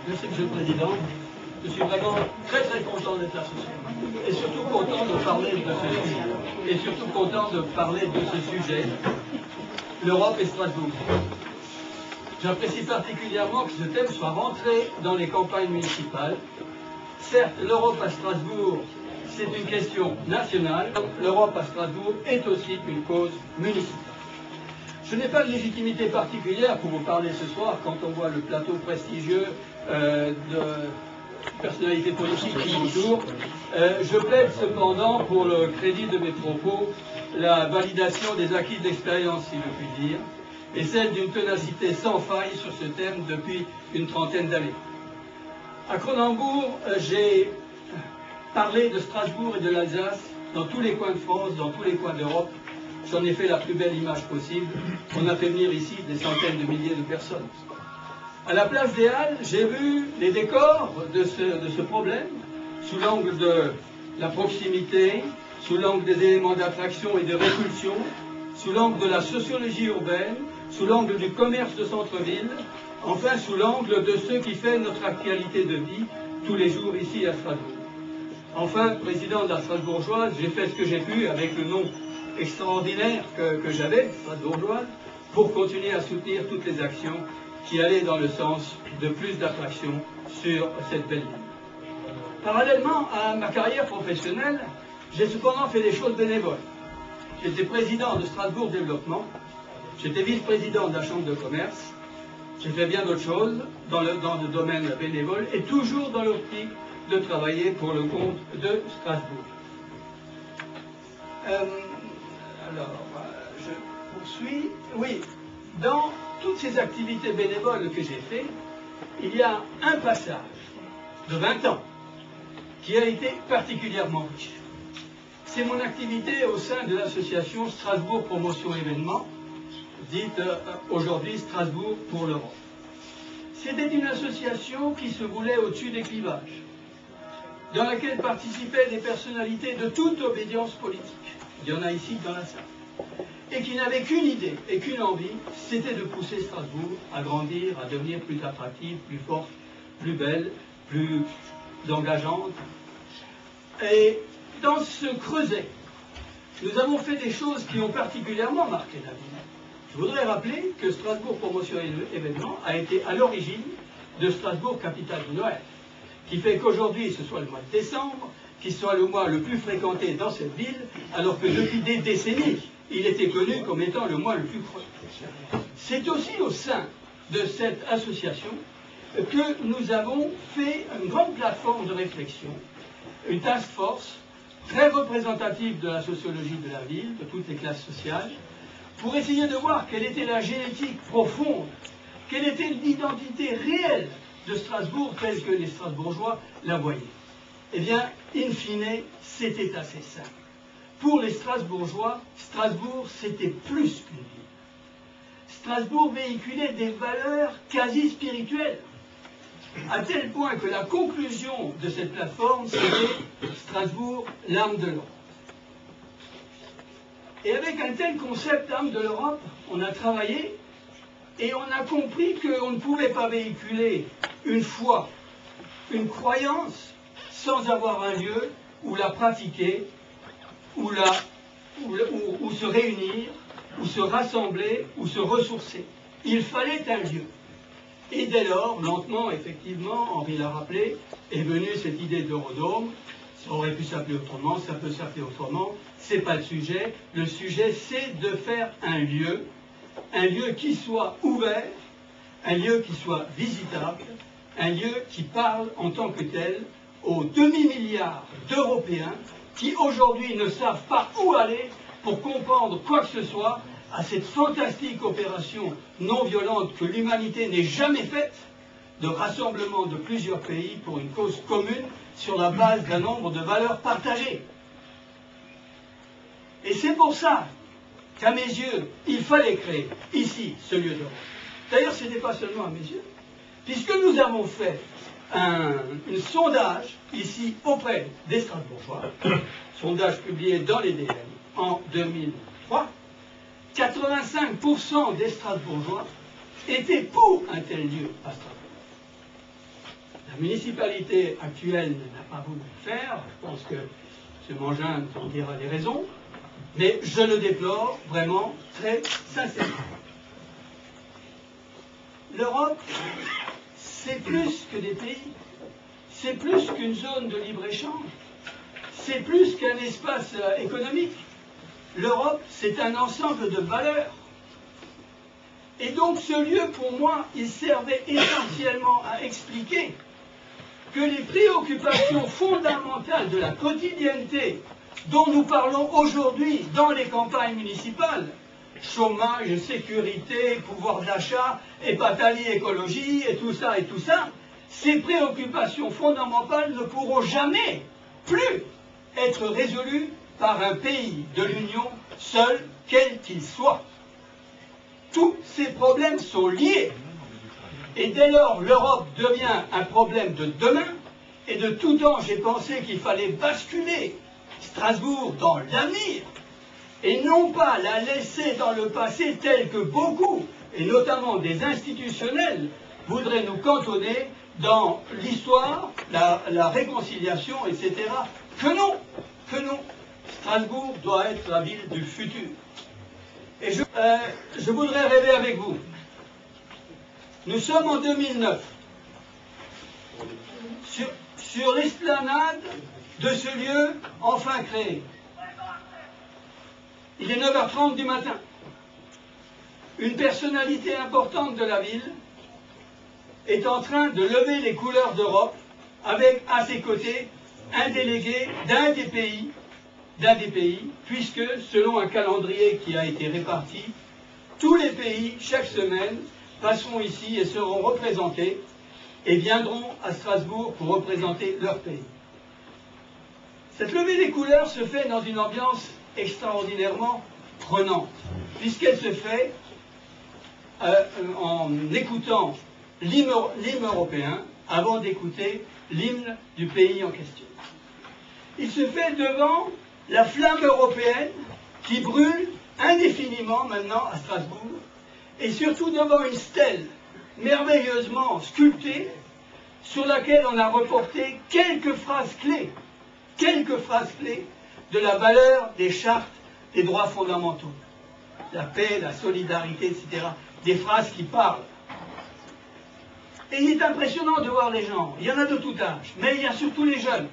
Merci, Monsieur le Président. Je suis vraiment très content d'être là ce soir. Et surtout content de parler de ce sujet. Et surtout content de parler de ce sujet, l'Europe et Strasbourg. J'apprécie particulièrement que ce thème soit rentré dans les campagnes municipales. Certes, l'Europe à Strasbourg, c'est une question nationale. L'Europe à Strasbourg est aussi une cause municipale. Je n'ai pas de légitimité particulière pour vous parler ce soir quand on voit le plateau prestigieux de personnalités politiques qui m'entourent. Je plaide cependant pour le crédit de mes propos, la validation des acquis de l'expérience, si je puis dire, et celle d'une ténacité sans faille sur ce thème depuis une trentaine d'années. À Cronenbourg, j'ai parlé de Strasbourg et de l'Alsace dans tous les coins de France, dans tous les coins d'Europe. J'en ai fait la plus belle image possible. On a fait venir ici des centaines de milliers de personnes. À la place des Halles, j'ai vu les décors de ce problème, sous l'angle de la proximité, sous l'angle des éléments d'attraction et de répulsion, sous l'angle de la sociologie urbaine, sous l'angle du commerce de centre-ville, enfin sous l'angle de ce qui fait notre actualité de vie tous les jours ici à Strasbourg. Enfin, président de la Strasbourgeoise, j'ai fait ce que j'ai pu avec le nom extraordinaire que j'avais, Strasbourgeoise, pour continuer à soutenir toutes les actions qui allaient dans le sens de plus d'attraction sur cette belle ville. Parallèlement à ma carrière professionnelle, j'ai cependant fait des choses bénévoles. J'étais président de Strasbourg Développement, j'étais vice-président de la Chambre de commerce, j'ai fait bien d'autres choses dans le domaine bénévole et toujours dans l'optique de travailler pour le compte de Strasbourg. Je poursuis. Oui, dans toutes ces activités bénévoles que j'ai faites, il y a un passage de 20 ans qui a été particulièrement riche. C'est mon activité au sein de l'association Strasbourg Promotion Événements, dite aujourd'hui Strasbourg pour l'Europe. C'était une association qui se voulait au-dessus des clivages, dans laquelle participaient des personnalités de toute obédience politique. Il y en a ici dans la salle. Et qui n'avait qu'une idée et qu'une envie, c'était de pousser Strasbourg à grandir, à devenir plus attractive, plus forte, plus belle, plus engageante. Et dans ce creuset, nous avons fait des choses qui ont particulièrement marqué la ville. Je voudrais rappeler que Strasbourg Promotion Événements a été à l'origine de Strasbourg Capitale de Noël, qui fait qu'aujourd'hui ce soit le mois de décembre, qui soit le mois le plus fréquenté dans cette ville, alors que depuis des décennies, il était connu comme étant le mois le plus creux. C'est aussi au sein de cette association que nous avons fait une grande plateforme de réflexion, une task force très représentative de la sociologie de la ville, de toutes les classes sociales, pour essayer de voir quelle était la génétique profonde, quelle était l'identité réelle de Strasbourg telle que les Strasbourgeois la voyaient. Eh bien, in fine, c'était assez simple. Pour les Strasbourgeois, Strasbourg, c'était plus qu'une ville. Strasbourg véhiculait des valeurs quasi spirituelles, à tel point que la conclusion de cette plateforme, c'était Strasbourg, l'âme de l'Europe. Et avec un tel concept, âme de l'Europe, on a travaillé et on a compris qu'on ne pouvait pas véhiculer une foi, une croyance, sans avoir un lieu où la pratiquer, où se réunir, où se rassembler, où se ressourcer. Il fallait un lieu. Et dès lors, lentement, effectivement, Henri l'a rappelé, est venue cette idée d'Eurodome. Ça aurait pu s'appeler autrement, ça peut s'appeler autrement, c'est pas le sujet. Le sujet, c'est de faire un lieu qui soit ouvert, un lieu qui soit visitable, un lieu qui parle en tant que tel aux demi-milliards d'Européens qui aujourd'hui ne savent pas où aller pour comprendre quoi que ce soit à cette fantastique opération non violente que l'humanité n'ait jamais faite, de rassemblement de plusieurs pays pour une cause commune sur la base d'un nombre de valeurs partagées. Et c'est pour ça qu'à mes yeux, il fallait créer ici ce lieu d'Europe. D'ailleurs, ce n'était pas seulement à mes yeux, puisque nous avons fait un sondage ici auprès des Strasbourgeois, sondage publié dans les DM en 2003, 85% des Strasbourgeois étaient pour un tel lieu à Strasbourg. La municipalité actuelle n'a pas voulu le faire. Je pense que M. Mangin en dira les raisons. Mais je le déplore vraiment très sincèrement. L'Europe, c'est plus que des pays. C'est plus qu'une zone de libre-échange. C'est plus qu'un espace économique. L'Europe, c'est un ensemble de valeurs. Et donc ce lieu, pour moi, il servait essentiellement à expliquer que les préoccupations fondamentales de la quotidienneté dont nous parlons aujourd'hui dans les campagnes municipales, chômage, sécurité, pouvoir d'achat, et patali écologie, et tout ça, ces préoccupations fondamentales ne pourront jamais plus être résolues par un pays de l'Union seul, quel qu'il soit. Tous ces problèmes sont liés. Et dès lors, l'Europe devient un problème de demain, et de tout temps, j'ai pensé qu'il fallait basculer Strasbourg dans l'avenir, et non pas la laisser dans le passé tel que beaucoup, et notamment des institutionnels, voudraient nous cantonner dans l'histoire, la réconciliation, etc. Que non, que non. Strasbourg doit être la ville du futur. Et je voudrais rêver avec vous. Nous sommes en 2009. Sur l'esplanade de ce lieu enfin créé. Il est 9h30 du matin. Une personnalité importante de la ville est en train de lever les couleurs d'Europe avec à ses côtés un délégué d'un des pays, puisque selon un calendrier qui a été réparti, tous les pays, chaque semaine, passeront ici et seront représentés et viendront à Strasbourg pour représenter leur pays. Cette levée des couleurs se fait dans une ambiance extraordinairement prenante, puisqu'elle se fait en écoutant l'hymne européen avant d'écouter l'hymne du pays en question. Il se fait devant la flamme européenne qui brûle indéfiniment maintenant à Strasbourg, et surtout devant une stèle merveilleusement sculptée sur laquelle on a reporté quelques phrases clés de la valeur des chartes des droits fondamentaux. La paix, la solidarité, etc. Des phrases qui parlent. Et il est impressionnant de voir les gens. Il y en a de tout âge, mais il y a surtout les jeunes.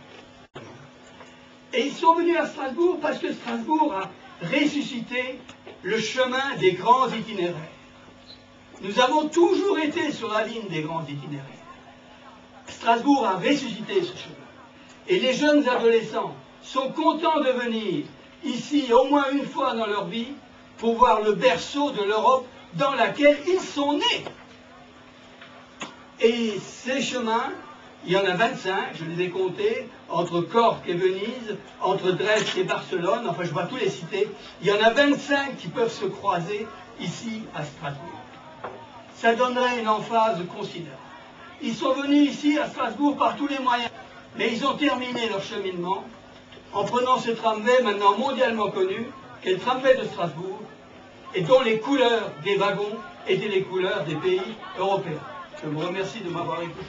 Et ils sont venus à Strasbourg parce que Strasbourg a ressuscité le chemin des grands itinéraires. Nous avons toujours été sur la ligne des grands itinéraires. Strasbourg a ressuscité ce chemin. Et les jeunes adolescents sont contents de venir ici au moins une fois dans leur vie pour voir le berceau de l'Europe dans laquelle ils sont nés. Et ces chemins, il y en a 25, je les ai comptés, entre Cork et Venise, entre Dresde et Barcelone, enfin je vois tous les cités, il y en a 25 qui peuvent se croiser ici à Strasbourg. Ça donnerait une emphase considérable. Ils sont venus ici à Strasbourg par tous les moyens, mais ils ont terminé leur cheminement en prenant ce tramway maintenant mondialement connu, qui est le tramway de Strasbourg, et dont les couleurs des wagons étaient les couleurs des pays européens. Je vous remercie de m'avoir écouté.